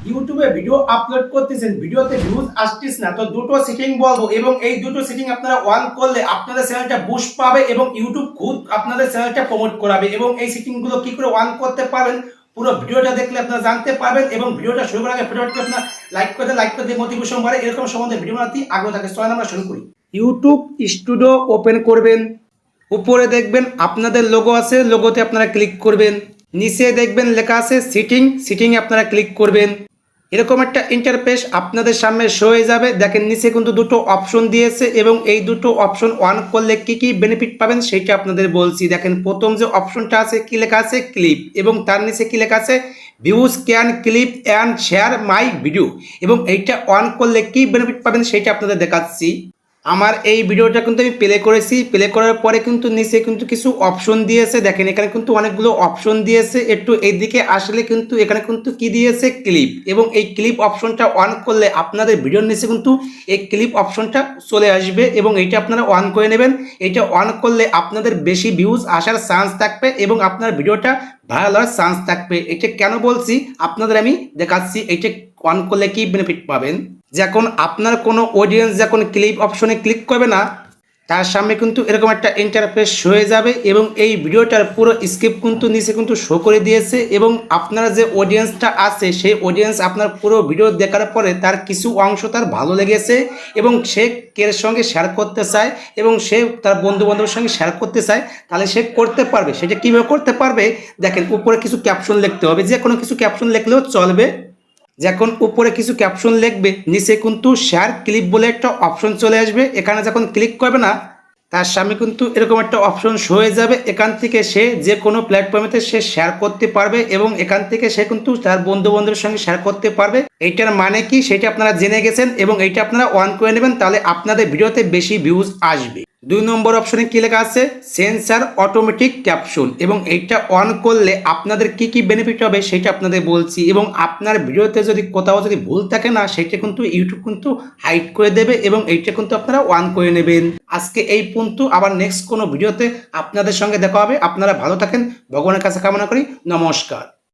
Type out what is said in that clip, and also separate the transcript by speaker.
Speaker 1: ইউটিউবে video upload করতেছেন, ভিডিওতে ভিউজ আসতেছে না, তো দুটো সেটিং বলবো এবং এই দুটো সেটিং আপনারা অন করলে আপনাদের চ্যানেলটা বুস্ট পাবে এবং ইউটিউব খুদ আপনাদের চ্যানেলটা প্রমোট করাবে। এবং এই সেটিং গুলো কি করে অন করতে পারবেন পুরো ভিডিওটা দেখলে আপনারা জানতে পারবেন। এবং ভিডিওটা শুরু করার আগে ভিডিওটি আপনারা লাইক করে দিয়ে মোটিভেশন বাড়ে, এরকম সম্বন্ধে ভিডিও বানাতে আগ্রহ থাকে। চলেন আমরা শুরু করি। ইউটিউব স্টুডিও ওপেন করবেন, উপরে দেখবেন আপনাদের লোগো আছে, লোগোতে আপনারা ক্লিক করবেন। নিচে দেখবেন লেখা আছে সিটিং, সিটিংয়ে আপনারা ক্লিক করবেন। এরকম একটা ইন্টারফেস আপনাদের সামনে শো হয়ে যাবে। দেখেন নিচে কিন্তু দুটো অপশন দিয়েছে এবং এই দুটো অপশন অন করলে কি কি বেনিফিট পাবেন সেটা আপনাদের বলছি। দেখেন প্রথম যে অপশনটা আছে কি লেখা আছে ক্লিপ, এবং তার নিচে কি লেখা আছে views can clip and share my video. এবং এইটা অন করলে কি বেনিফিট পাবেন সেটা আপনাদের দেখাচ্ছি। আমার এই ভিডিওটা কিন্তু আমি প্লে করেছি, প্লে করার পরে কিন্তু নিচে কিন্তু কিছু অপশন দিয়েছে। দেখেন এখানে কিন্তু অনেকগুলো অপশন দিয়েছে, একটু এইদিকে আসলে কিন্তু এখানে কিন্তু কি দিয়েছে ক্লিপ, এবং এই ক্লিপ অপশনটা অন করলে আপনাদের ভিডিওর নিচে কিন্তু এই ক্লিপ অপশনটা চলে আসবে এবং এইটা আপনারা অন করে নেবেন। এটা অন করলে আপনাদের বেশি ভিউজ আসার চান্স থাকবে এবং আপনার ভিডিওটা ভাইরাল হওয়ার চান্স থাকবে। এটা কেন বলছি আপনাদের আমি দেখাচ্ছি, এইটা অন করলে কি বেনিফিট পাবেন। যখন আপনার কোনো অডিয়েন্স যখন ক্লিপ অপশনে ক্লিক করবে না, তার সামনে কিন্তু এরকম একটা ইন্টারফেস হয়ে যাবে এবং এই ভিডিওটার পুরো স্ক্রিপ্ট কিন্তু নিচে কিন্তু শো করে দিয়েছে। এবং আপনার যে অডিয়েন্সটা আছে সেই অডিয়েন্স আপনার পুরো ভিডিও দেখার পরে তার কিছু অংশ তার ভালো লেগেছে এবং সে কের সঙ্গে শেয়ার করতে চায় এবং সে তার বন্ধু বান্ধবের সঙ্গে শেয়ার করতে চায়, তাহলে সে করতে পারবে। সেটা কীভাবে করতে পারবে, দেখেন উপরে কিছু ক্যাপশন লিখতে হবে, যে কোনো কিছু ক্যাপশন লিখলেও চলবে। যখন উপরে কিছু ক্যাপশন লিখবে নিচে কিন্তু শেয়ার ক্লিপ বলে একটা অপশন চলে আসবে। এখানে যখন ক্লিক করবে না, তার সামনে কিন্তু এরকম একটা অপশন শো হয়ে যাবে। এখান থেকে সে যে কোনো প্ল্যাটফর্মেতে সে শেয়ার করতে পারবে এবং এখান থেকে সে কিন্তু তার বন্ধু বান্ধবের সঙ্গে শেয়ার করতে পারবে। এইটার মানে কি সেটা আপনারা জেনে গেছেন এবং এইটা আপনারা অন করে নেবেন, তাহলে আপনাদের ভিডিওতে বেশি ভিউজ আসবে। 2 নম্বর অপশনে কি লেখা আছে সেন্সার অটোমেটিক ক্যাপশন, এবং এইটা অন করলে আপনাদের কি কি বেনিফিট হবে সেটা আপনাদের বলছি। এবং আপনার ভিডিওতে যদি কোথাও যদি ভুল থাকে না, সেটা কিন্তু ইউটিউব কিন্তু হাইড করে দেবে এবং এইটা কিন্তু আপনারা অন করে নেবেন। আজকে এই পর্যন্ত, আবার নেক্সট কোনো ভিডিওতে আপনাদের সঙ্গে দেখা হবে। আপনারা ভালো থাকেন, ভগবানের কাছে কামনা করি। নমস্কার।